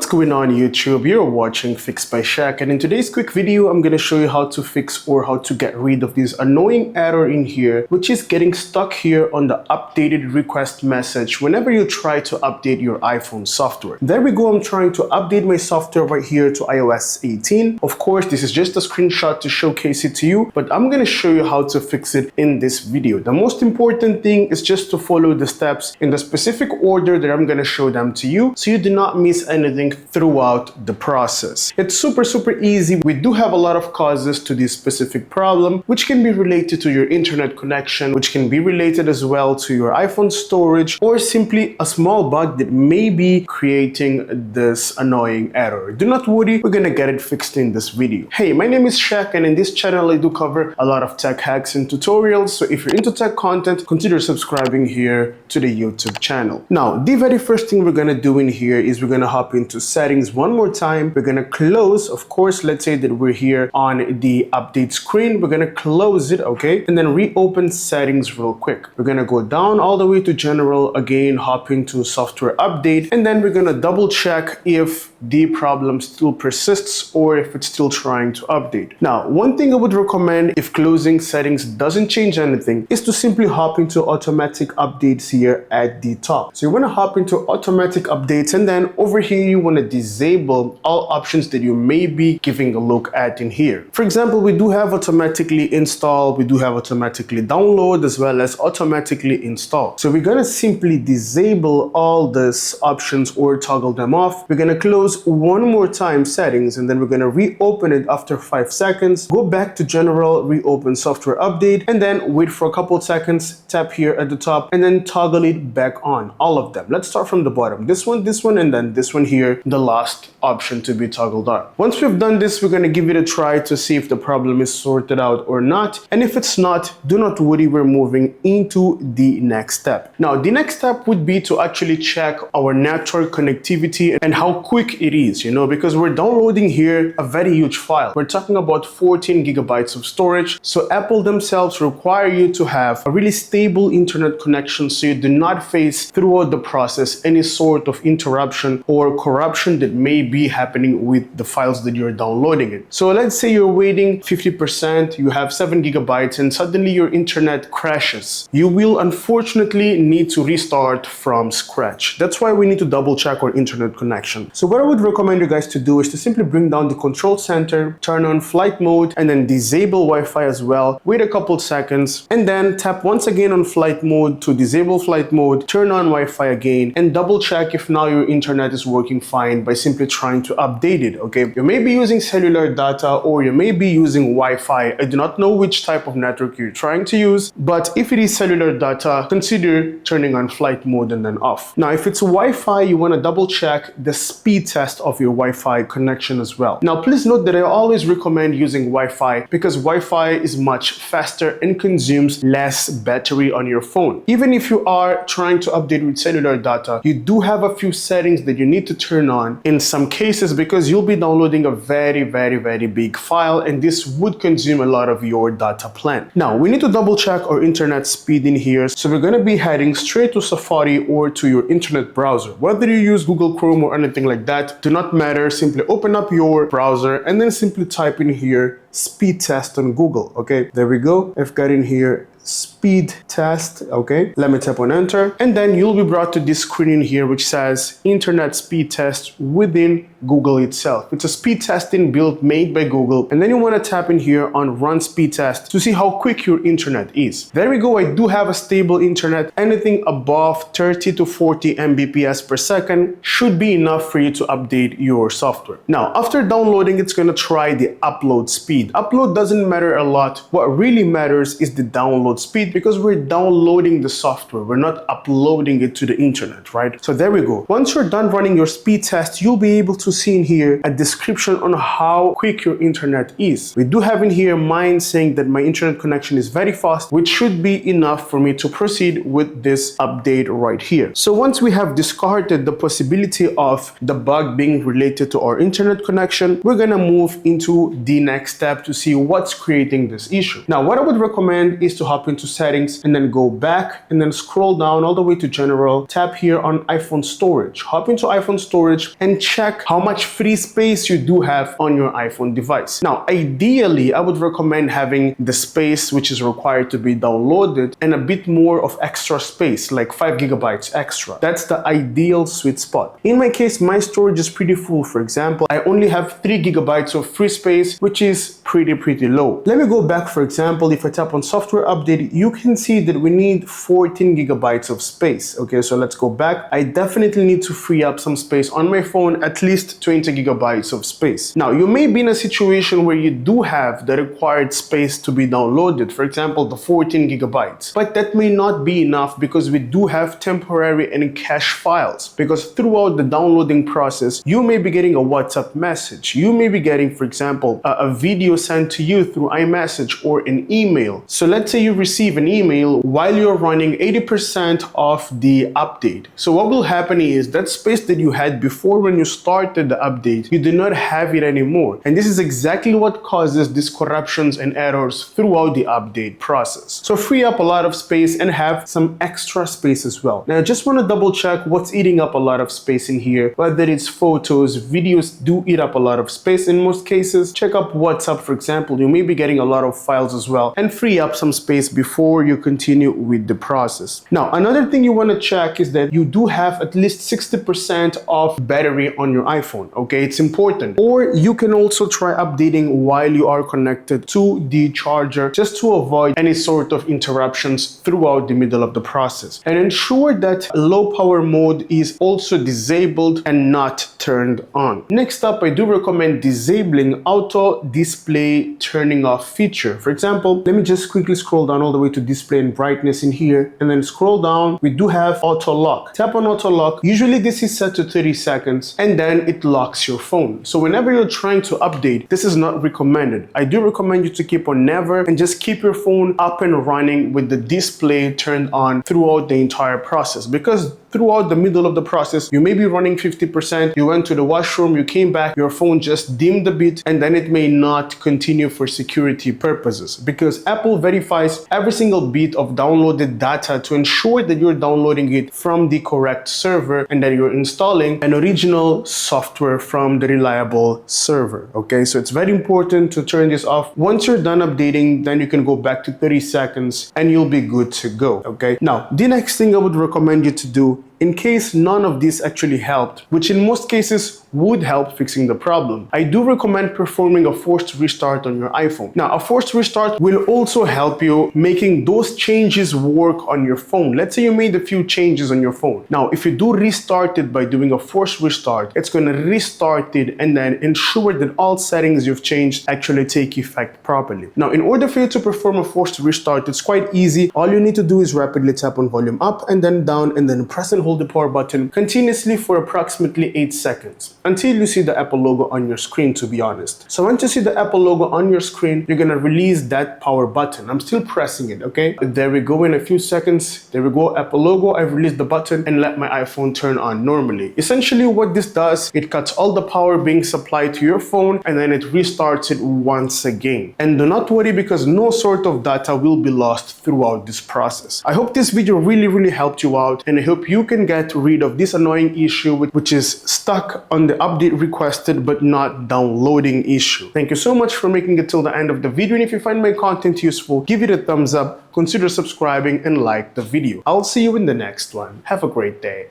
What's going on YouTube? You're watching Fix by Shaq, and in today's quick video I'm gonna show you how to fix or how to get rid of this annoying error in here, which is getting stuck here on the updated request message whenever you try to update your iPhone software. There we go, I'm trying to update my software right here to iOS 18. Of course, this is just a screenshot to showcase it to you, but I'm gonna show you how to fix it in this video. The most important thing is just to follow the steps in the specific order that I'm gonna show them to you, so you do not miss anything throughout the process. It's super easy. We do have a lot of causes to this specific problem, which can be related to your internet connection, which can be related as well to your iPhone storage, or simply a small bug that may be creating this annoying error. Do not worry, we're gonna get it fixed in this video. Hey, my name is Shaq, and in this channel I do cover a lot of tech hacks and tutorials, so if you're into tech content, consider subscribing here to the YouTube channel. Now, the very first thing we're gonna do in here is we're gonna hop into settings one more time. We're gonna close, of course, let's say that we're here on the update screen. We're gonna close it, okay? And then reopen settings real quick. We're gonna go down all the way to general, again, hop into software update, and then we're gonna double check if the problem still persists or if it's still trying to update. Now, one thing I would recommend if closing settings doesn't change anything is to simply hop into automatic updates here at the top. So you wanna hop into automatic updates, and then over here you want to disable all options that you may be giving a look at in here. For example, we do have automatically install, we do have automatically download, as well as automatically install. So we're going to simply disable all these options or toggle them off. We're going to close one more time settings, and then we're going to reopen it after 5 seconds, go back to general, reopen software update, and then wait for a couple of seconds, tap here at the top, and then toggle it back on, all of them. Let's start from the bottom. This one, and then this one here, the last option to be toggled on. Once we've done this, we're going to give it a try to see if the problem is sorted out or not. And if it's not, do not worry, we're moving into the next step. Now, the next step would be to actually check our network connectivity and how quick it is, because we're downloading here a very huge file. We're talking about 14 gigabytes of storage. So Apple themselves require you to have a really stable internet connection so you do not face throughout the process any sort of interruption or corruption that may be happening with the files that you're downloading it. So let's say you're waiting 50%, you have 7 gigabytes, and suddenly your internet crashes. You will unfortunately need to restart from scratch. That's why we need to double check our internet connection. So what I would recommend you guys to do is to simply bring down the control center, turn on flight mode, and then disable Wi-Fi as well. Wait a couple seconds, and then tap once again on flight mode to disable flight mode, turn on Wi-Fi again, and double check if now your internet is working fine by simply trying to update it, okay? You may be using cellular data or you may be using Wi-Fi. I do not know which type of network you're trying to use, but if it is cellular data, consider turning on flight mode and then off. Now, if it's Wi-Fi, you want to double check the speed test of your Wi-Fi connection as well. Now, please note that I always recommend using Wi-Fi because Wi-Fi is much faster and consumes less battery on your phone. Even if you are trying to update with cellular data, you do have a few settings that you need to turn on in some cases because you'll be downloading a very big file, and this would consume a lot of your data plan. Now, we need to double check our internet speed in here. So we're going to be heading straight to Safari or to your internet browser. Whether you use Google Chrome or anything like that, do not matter. Simply open up your browser and then simply type in here speed test on Google. Okay, there we go. I've got in here speed test. Okay, let me tap on enter, and then you'll be brought to this screen in here which says internet speed test within Google itself. It's a speed testing build made by Google, and then you want to tap in here on run speed test to see how quick your internet is. There we go. I do have a stable internet. Anything above 30 to 40 Mbps per second should be enough for you to update your software. Now, after downloading, it's going to try the upload speed. Upload doesn't matter a lot. What really matters is the download speed, because we're downloading the software, we're not uploading it to the internet, right? So there we go. Once you're done running your speed test, you'll be able to see in here a description on how quick your internet is. We do have in here mine saying that my internet connection is very fast, which should be enough for me to proceed with this update right here. So once we have discarded the possibility of the bug being related to our internet connection, we're gonna move into the next step to see what's creating this issue. Now, what I would recommend is to hop hop into settings and then go back and then scroll down all the way to general, tap here on iPhone storage, hop into iPhone storage and check how much free space you do have on your iPhone device. Now, ideally, I would recommend having the space which is required to be downloaded and a bit more of extra space, like 5 gigabytes extra. That's the ideal sweet spot. In my case, my storage is pretty full. For example, I only have 3 gigabytes of free space, which is pretty low. Let me go back. For example, if I tap on software update, you can see that we need 14 gigabytes of space. Okay, so let's go back. I definitely need to free up some space on my phone, at least 20 gigabytes of space. Now, you may be in a situation where you do have the required space to be downloaded, for example, the 14 gigabytes, but that may not be enough because we do have temporary and cache files. Because throughout the downloading process, you may be getting a WhatsApp message. You may be getting, for example, a video sent to you through iMessage or an email. So let's say you receive an email while you're running 80% of the update. So what will happen is that space that you had before when you started the update, you do not have it anymore. And this is exactly what causes these corruptions and errors throughout the update process. So free up a lot of space and have some extra space as well. Now, I just want to double check what's eating up a lot of space in here, whether it's photos, videos do eat up a lot of space in most cases. Check up WhatsApp, for example. You may be getting a lot of files as well, and free up some space before you continue with the process. Now, another thing you want to check is that you do have at least 60% of battery on your iPhone. Okay, it's important. Or you can also try updating while you are connected to the charger, just to avoid any sort of interruptions throughout the middle of the process. And ensure that low power mode is also disabled and not turned on. Next up, I do recommend disabling auto display turning off feature. For example, let me just quickly scroll down all the way to display and brightness in here, and then scroll down. We do have auto lock. Tap on auto lock. Usually this is set to 30 seconds and then it locks your phone. So whenever you're trying to update, this is not recommended. I do recommend you to keep on never and just keep your phone up and running with the display turned on throughout the entire process, because throughout the middle of the process, you may be running 50%, you went to the washroom, you came back, your phone just dimmed a bit, and then it may not continue for security purposes, because Apple verifies every single bit of downloaded data to ensure that you're downloading it from the correct server and that you're installing an original software from the reliable server. Okay, so it's very important to turn this off. Once you're done updating, then you can go back to 30 seconds and you'll be good to go. Okay, now the next thing I would recommend you to do, in case none of this actually helped, which in most cases would help fixing the problem, I do recommend performing a forced restart on your iPhone. Now, a forced restart will also help you making those changes work on your phone. Let's say you made a few changes on your phone. Now, if you do restart it by doing a forced restart, it's going to restart it and then ensure that all settings you've changed actually take effect properly. Now, in order for you to perform a forced restart, it's quite easy. All you need to do is rapidly tap on volume up and then down, and then press and hold the power button continuously for approximately 8 seconds until you see the Apple logo on your screen, to be honest. So once you see the Apple logo on your screen, you're gonna release that power button. I'm still pressing it, okay? There we go. In a few seconds, there we go, Apple logo. I've released the button and let my iPhone turn on normally. Essentially what this does, it cuts all the power being supplied to your phone and then it restarts it once again. And do not worry, because no sort of data will be lost throughout this process. I hope this video really helped you out, and I hope you can get rid of this annoying issue which is stuck on the update requested but not downloading issue. Thank you so much for making it till the end of the video, and if you find my content useful, give it a thumbs up, consider subscribing and like the video. I'll see you in the next one. Have a great day.